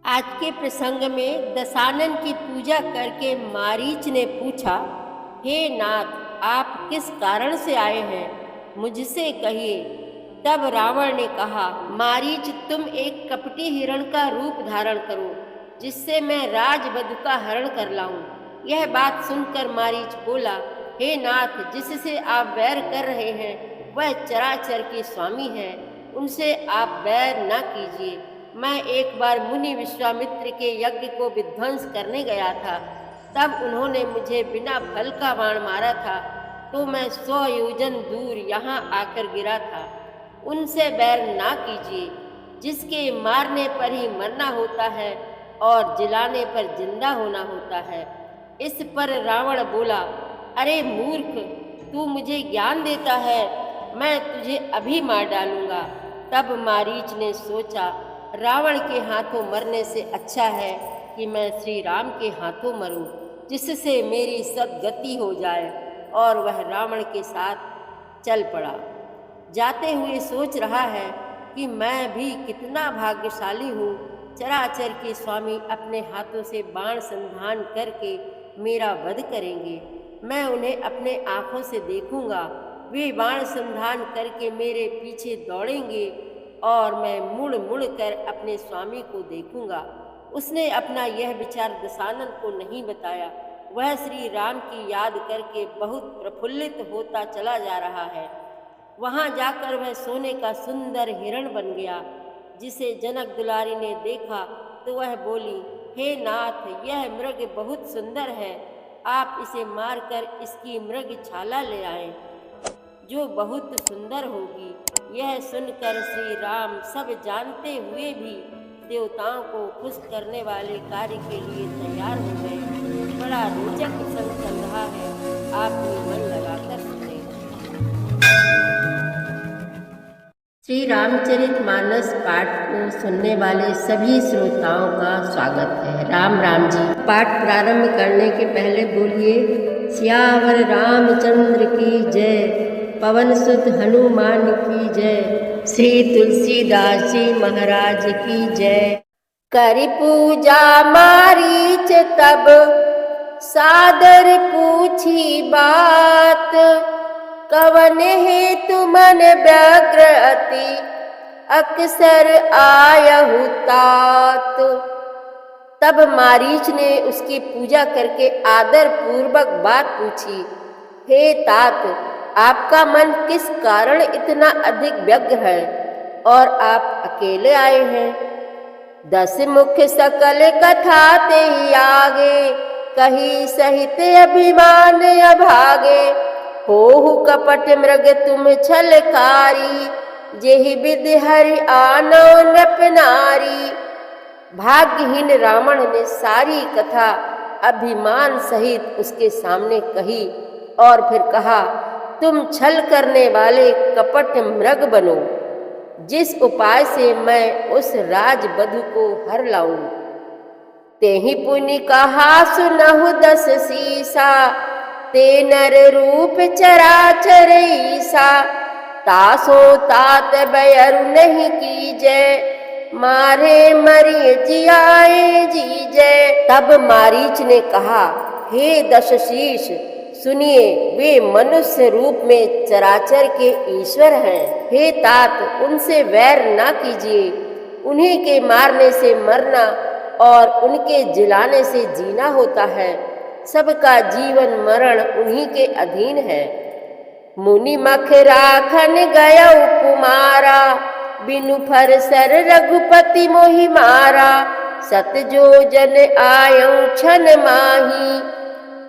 आज के प्रसंग में दशानन की पूजा करके मारीच ने पूछा, हे नाथ, आप किस कारण से आए हैं, मुझसे कहिए। तब रावण ने कहा, मारीच, तुम एक कपटी हिरण का रूप धारण करो, जिससे मैं राजवधु का हरण कर लाऊं। यह बात सुनकर मारीच बोला, हे नाथ, जिससे आप वैर कर रहे हैं वह चराचर के स्वामी है, उनसे आप वैर न कीजिए। मैं एक बार मुनि विश्वामित्र के यज्ञ को विध्वंस करने गया था। तब उन्होंने मुझे बिना फल का बाण मारा था, तो मैं 100 योजन दूर यहाँ आकर गिरा था। उनसे बैर ना कीजिए, जिसके मारने पर ही मरना होता है और जिलाने पर जिंदा होना होता है। इस पर रावण बोला, अरे मूर्ख, तू मुझे ज्ञान देता है, मैं तुझे अभी मार डालूंगा। तब मारीच ने सोचा, रावण के हाथों मरने से अच्छा है कि मैं श्री राम के हाथों मरूं, जिससे मेरी सद्गति हो जाए। और वह रावण के साथ चल पड़ा। जाते हुए सोच रहा है कि मैं भी कितना भाग्यशाली हूँ। चराचर के स्वामी अपने हाथों से बाण संधान करके मेरा वध करेंगे। मैं उन्हें अपने आँखों से देखूंगा। वे बाण संधान करके मेरे पीछे दौड़ेंगे और मैं मुड़ मुड़ कर अपने स्वामी को देखूंगा। उसने अपना यह विचार दशानन को नहीं बताया। वह श्री राम की याद करके बहुत प्रफुल्लित होता चला जा रहा है। वहां जाकर वह सोने का सुंदर हिरण बन गया। जिसे जनक दुलारी ने देखा तो वह बोली, हे नाथ, यह मृग बहुत सुंदर है, आप इसे मारकर इसकी मृग छाला ले आए, जो बहुत सुंदर होगी। यह सुनकर श्री राम सब जानते हुए भी देवताओं को खुश करने वाले कार्य के लिए तैयार हो गए। बड़ा रोचक प्रसंग चल रहा है, आप भी मन लगाकर सुने। श्री रामचरित मानस पाठ को सुनने वाले सभी श्रोताओं का स्वागत है। राम राम जी। पाठ प्रारंभ करने के पहले बोलिए, सियावर रामचंद्र की जय, पवन सुत हनुमान की जय, श्री तुलसीदास जी महाराज की जय। करि पूजा मारीच तब सादर पूछी बात, कवन हेतु मन व्यग्र अति अक्सर आयहु तात। तब मारीच ने उसकी पूजा करके आदर पूर्वक बात पूछी, हे तात, आपका मन किस कारण इतना अधिक व्यग्र है और आप अकेले आए हैं। 10 मुख सकल कथा ते ही आगे, कही सहित अभिमान अभागे। होहु कपट मृग तुम छलकारी, जेहि विधि हरि आनो नृप नारी। भाग्यहीन रावण ने सारी कथा अभिमान सहित उसके सामने कही और फिर कहा, तुम छल करने वाले कपट मृग बनो, जिस उपाय से मैं उस राजवधु को हर लाऊं। तेहि पुनि कहा सुनहु 10 सीसा, ते नर रूप चराचर ईसा। तासो तात बैरु नहीं कीजय, मारे मरिय जियाए जीजय। तब मारीच ने कहा, हे 10 शीश, सुनिए, वे मनुष्य रूप में चराचर के ईश्वर हैं। हे तात, उनसे वैर ना कीजिए। उन्हीं के मारने से मरना और उनके जिलाने से जीना होता है। सबका जीवन मरण उन्हीं के अधीन है। मुनि मख राखन गया कुमारा, बिनु फर सर रघुपति मोहि मारा। सत जो जन आयऊ छन माही,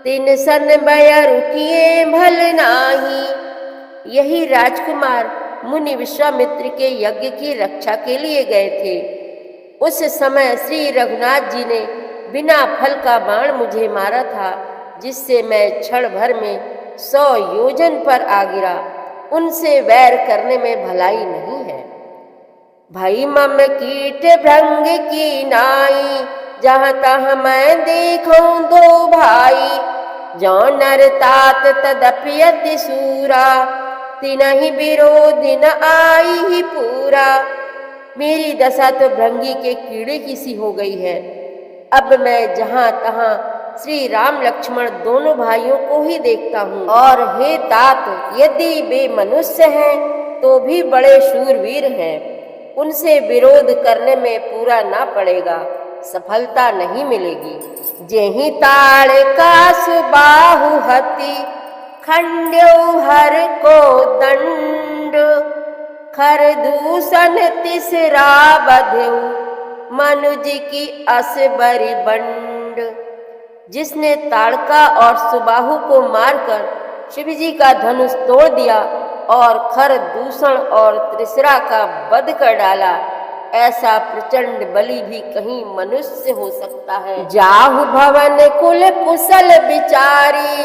तिन सन बयरु किए भल नाही। यही राजकुमार मुनि विश्वामित्र के यज्ञ की रक्षा के लिए गए थे। उस समय श्री रघुनाथ जी ने बिना फल का बाण मुझे मारा था, जिससे मैं क्षण भर में 100 योजन पर आ गिरा। उनसे वैर करने में भलाई नहीं है। भई मम कीट भृंग की नाई, जहाँ तहाँ मैं देखूं 2 भाई। जो नर तात तदपि अति सूरा, तिनहि विरोधि न आई ही पूरा। मेरी दशा तो भृंगी के कीड़े की सी हो गई है। अब मैं जहाँ तहाँ श्री राम लक्ष्मण दोनों भाइयों को ही देखता हूँ। और हे तात, यदि वे मनुष्य हैं तो भी बड़े शूरवीर हैं। उनसे विरोध करने में पूरा ना पड़ेगा, सफलता नहीं मिलेगी। जेहि ताड़ का सुबाहु हति, खंड्यो हर को दंड। खर दूषण तिसरा बध्यु, मनुज की अस बरि बंड। जिसने ताड़का और सुबाहु को मारकर शिव जी का धनुष तोड़ दिया और खर दूषण और त्रिसरा का वध कर डाला, ऐसा प्रचंड बलि भी कहीं मनुष्य हो सकता है। जाहु भवन कुल कुशल विचारी,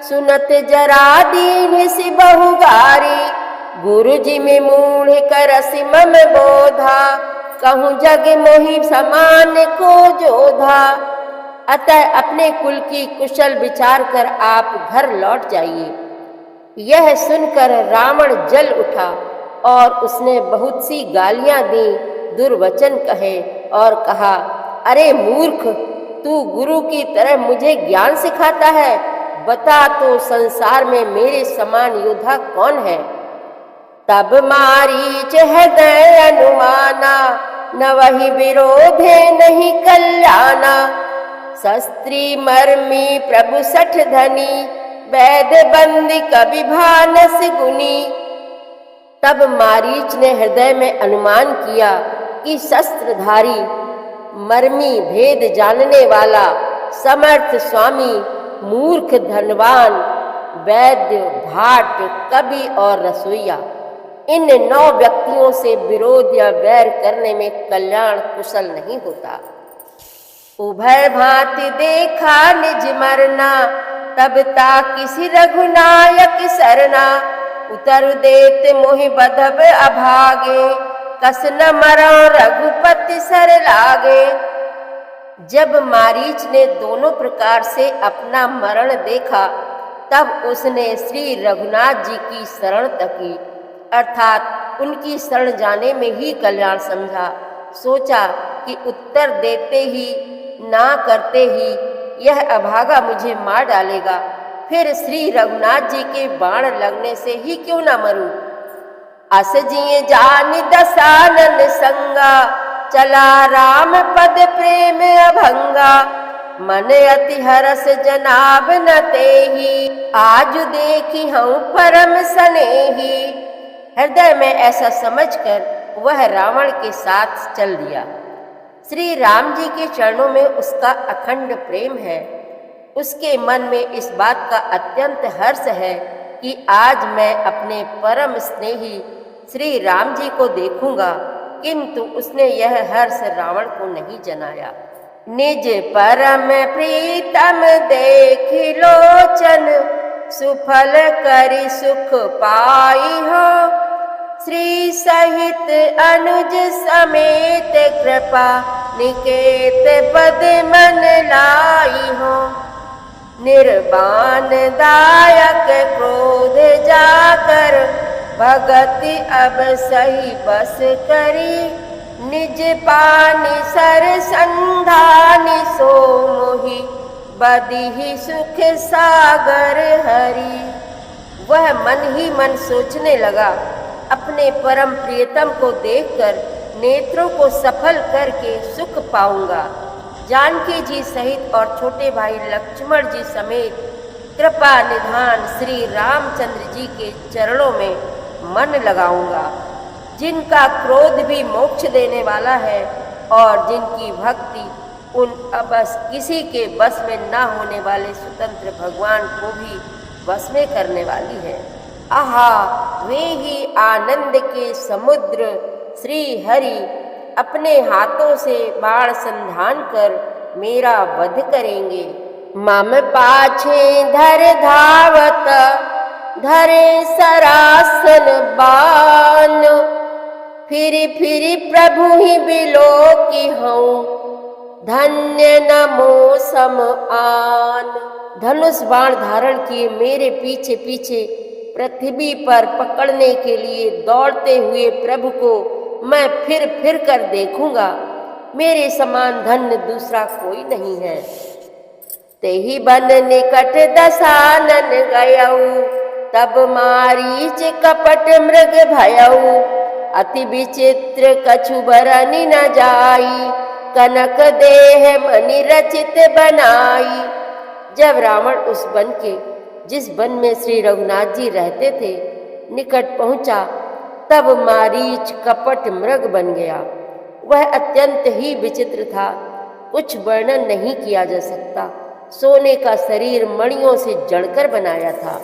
सुनत जरा दीन सि बहुगारी। गुरु जी में मूढ़ कर सिमम बोधा, कहूँ जग मोहि समान को जोधा। अतः अपने कुल की कुशल विचार कर आप घर लौट जाइए। यह सुनकर रावण जल उठा और उसने बहुत सी गालियां दी, दुर्वचन कहे और कहा, अरे मूर्ख, तू गुरु की तरह मुझे ज्ञान सिखाता है। बता तो संसार में मेरे समान योद्धा कौन है। तब मारीच हृदय अनुमाना, न वही विरोधे नहीं कल्याणा। शस्त्री मर्मी प्रभु सठ धनी, वैद बंदी कवि भानस गुनी। तब मारीच ने हृदय में अनुमान किया कि शस्त्रधारी, मर्मी भेद जानने वाला, समर्थ स्वामी, मूर्ख धनवान, वैद्य, भाट, कवि और रसोइया, इन 9 व्यक्तियों से विरोध या वैर करने में कल्याण कुशल नहीं होता। उभय भांति देखा निज मरना, तब ताकिसी रघुनायक सरना। उतर देत मोहि बधब अभागे, कस न मरौ रघुपति सर लागे। जब मारीच ने दोनों प्रकार से अपना मरण देखा, तब उसने श्री रघुनाथ जी की शरण तकी, अर्थात उनकी शरण जाने में ही कल्याण समझा। सोचा कि उत्तर देते ही ना करते ही यह अभागा मुझे मार डालेगा, फिर श्री रघुनाथ जी के बाण लगने से ही क्यों ना मरूं। अस जिए जानि दसानन संगा, चला राम पद प्रेम अभंगा। मन अति हरस जनाब न तेहि, आज देखी हूँ परम स्नेही। हृदय में ऐसा समझकर वह रावण के साथ चल दिया। श्री राम जी के चरणों में उसका अखंड प्रेम है। उसके मन में इस बात का अत्यंत हर्ष है कि आज मैं अपने परम स्नेही श्री राम जी को देखूंगा, किंतु उसने यह हर्ष रावण को नहीं जनाया। निज परम प्रीतम देख लोचन, सुफल करि सुख पाई हो। श्री सहित अनुज समेत, कृपा निकेत पद मन लाई हो। निर्वाण दायक क्रोध जाकर, भगति अब सही बस करी। निज पानी सर संधानी, सो मोहि बदिहि सुख सागर हरि। वह मन ही मन सोचने लगा, अपने परम प्रियतम को देखकर नेत्रों को सफल करके सुख पाऊंगा। जानकी जी सहित और छोटे भाई लक्ष्मण जी समेत कृपा निधान श्री रामचंद्र जी के चरणों में मन लगाऊंगा, जिनका क्रोध भी मोक्ष देने वाला है और जिनकी भक्ति उन बस किसी के बस में ना होने वाले स्वतंत्र भगवान को भी बस में करने वाली है। आहा, वे ही आनंद के समुद्र श्री हरि अपने हाथों से बाण संधान कर मेरा वध करेंगे। मम पाछे धर धावत, धरे सरासन बान। फिरि फिरि प्रभु ही बिलो की हूँ, धन्य नमो सम आन। धनुष बाण धारण किए मेरे पीछे पीछे पृथ्वी पर पकड़ने के लिए दौड़ते हुए प्रभु को मैं फिर कर देखूंगा, मेरे समान धन्य दूसरा कोई नहीं है। तेहि बन निकट दसानन गयऊ, तब मारीच कपट मृग भयऊ। अति विचित्र कछु बरनि न जाई, कनक देह मणि रचित बनाई। जब रावण उस वन के, जिस वन में श्री रघुनाथ जी रहते थे, निकट पहुंचा, तब मारीच कपट मृग बन गया। वह अत्यंत ही विचित्र था, कुछ वर्णन नहीं किया जा सकता। सोने का शरीर मणियों से जड़कर बनाया था।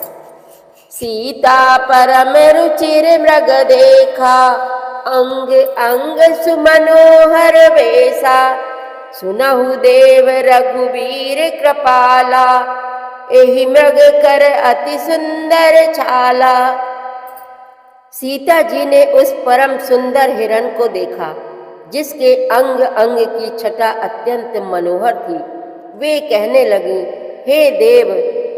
सीता परम रुचिर मृग देखा, अंग अंग सुमनोहर वेसा। सुनहु देव रघुवीर कृपाला, एहि मृग कर अति सुंदर छाला। सीता जी ने उस परम सुंदर हिरण को देखा, जिसके अंग अंग की छटा अत्यंत मनोहर थी। वे कहने लगी, हे देव,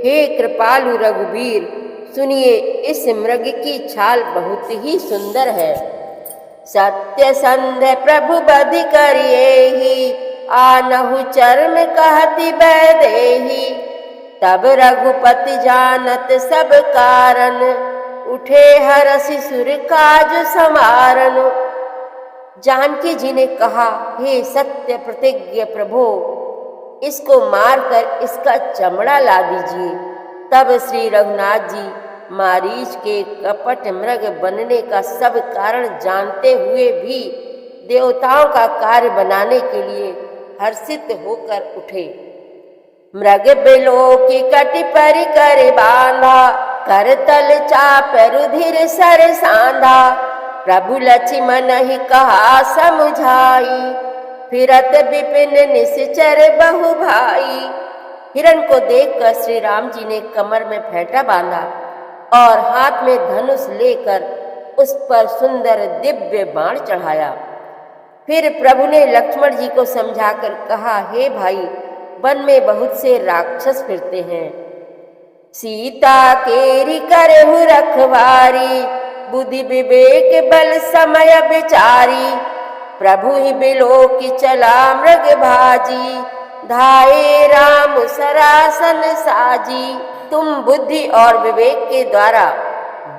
हे कृपालु रघुवीर, सुनिए, इस मृग की छाल बहुत ही सुंदर है। सत्य संध्य प्रभु बधि करिएहि, आनहु चर्म कहति बैदेहि। तब रघुपति जानत सब कारण, उठे हरसि सुर काज समारन। जानकी जी ने कहा, हे सत्य प्रतिज्ञ प्रभु, इसको मारकर इसका चमड़ा ला दीजिए। तब श्री रघुनाथ जी मारीच के कपट मृग बनने का सब कारण जानते हुए भी देवताओं का कार्य बनाने के लिए हर्षित होकर उठे। मृग बिलो की कटि परि कर बांधा, कर तल चाप रुधिर सर सांधा। प्रभु लक्ष्मण ही कहा समझाई, फिरत विपिन निश्चर बहु भाई। हिरण को देखकर श्री राम जी ने कमर में फेंटा बांधा और हाथ में धनुष लेकर उस पर सुंदर दिव्य बाण चढ़ाया। फिर प्रभु ने लक्ष्मण जी को समझाकर कहा, हे भाई, वन में बहुत से राक्षस फिरते हैं। सीता केरी करहु रखवारी, बुद्धि विवेक बल समय विचारी। प्रभु ही बिलो की चला मृग भाजी, धाये राम सरासन साजी। तुम बुद्धि और विवेक के द्वारा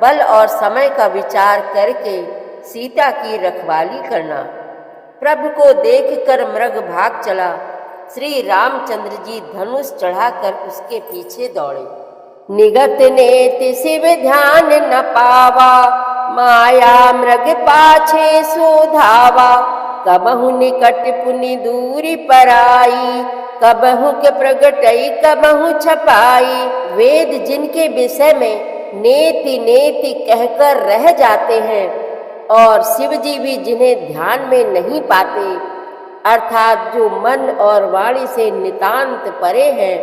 बल और समय का विचार करके सीता की रखवाली करना। प्रभु को देखकर मृग भाग चला। श्री रामचंद्र जी धनुष चढ़ाकर उसके पीछे दौड़े। निगत नेति शिव ध्यान न पावा, माया मृग पाछे सोधावा। कबहु निकट पुनि दूरी पराई, कबहु के प्रगटई कबहु छपाई। वेद जिनके विषय में नेति नेति कहकर रह जाते हैं और शिव जी भी जिन्हें ध्यान में नहीं पाते, अर्थात जो मन और वाणी से नितांत परे हैं,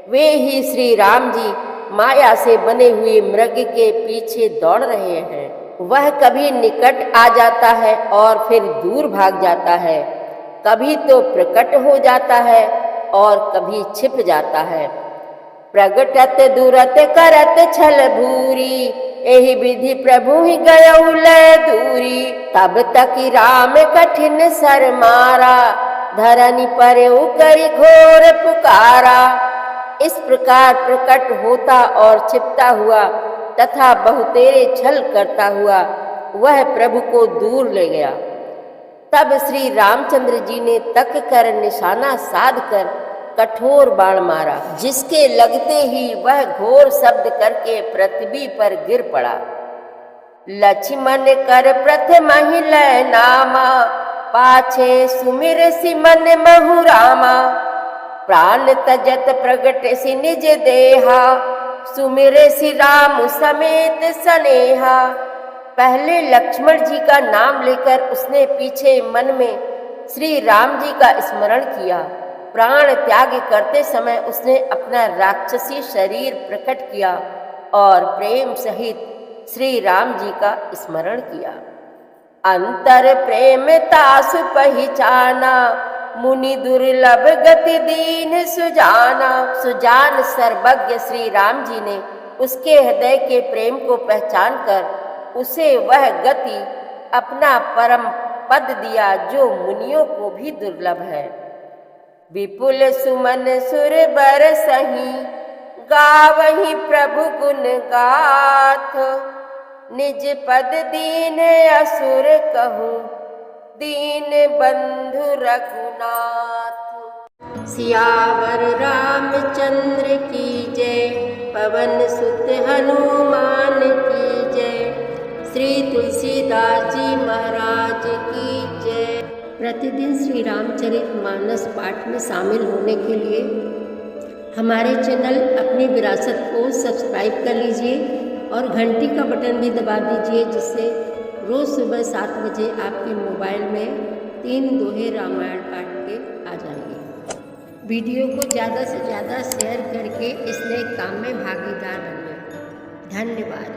वे ही श्री राम जी माया से बने हुए मृग के पीछे दौड़ रहे हैं। वह कभी निकट आ जाता है और फिर दूर भाग जाता है, कभी तो प्रकट हो जाता है और कभी छिप जाता है। प्रगटत दूरत करत छल भूरी, एहि विधि प्रभु ही गयउ लय दूरी। तब तक राम कठिन सर मारा, धरनी परउ करि घोर पुकारा। इस प्रकार प्रकट होता और छिपता हुआ तथा बहुतेरे छल करता हुआ वह प्रभु को दूर ले गया। तब श्री रामचंद्र जी ने तक कर निशाना साध कर कठोर बाण मारा, जिसके लगते ही वह घोर शब्द करके पृथ्वी पर गिर पड़ा। लक्ष्मण कर प्रथम ही लय नामा, पाछे सुमिर सिमन महु रामा। प्राण तजत प्रगट सि निज देहा, सुमिरे सि राम समेत सनेहा। पहले लक्ष्मण जी का नाम लेकर उसने पीछे मन में श्री राम जी का स्मरण किया। प्राण त्याग करते समय उसने अपना राक्षसी शरीर प्रकट किया और प्रेम सहित श्री राम जी का स्मरण किया। अंतर प्रेम तासु पहिचाना, मुनि दुर्लभ गति दीन सुजाना। सुजान सर्वज्ञ श्री राम जी ने उसके हृदय के प्रेम को पहचान कर उसे वह गति अपना परम पद दिया जो मुनियों को भी दुर्लभ है। विपुल सुमन सुर बरसहि गावहि प्रभु गुण गाथ, निज पद दीन असुर कहूँ दीन बंधु रघुनाथ। सियावर रामचंद्र की जय, पवन सुत हनुमान की जय, श्री तुलसीदास जी महाराज की जय। प्रतिदिन श्री रामचरितमानस पाठ में शामिल होने के लिए हमारे चैनल अपनी विरासत को सब्सक्राइब कर लीजिए और घंटी का बटन भी दबा दीजिए, जिससे रोज़ सुबह 7 बजे आपके मोबाइल में 3 दोहे रामायण पाठ के आ जाएंगे। वीडियो को ज़्यादा से ज़्यादा शेयर करके इस नए काम में भागीदार बनिए। धन्यवाद।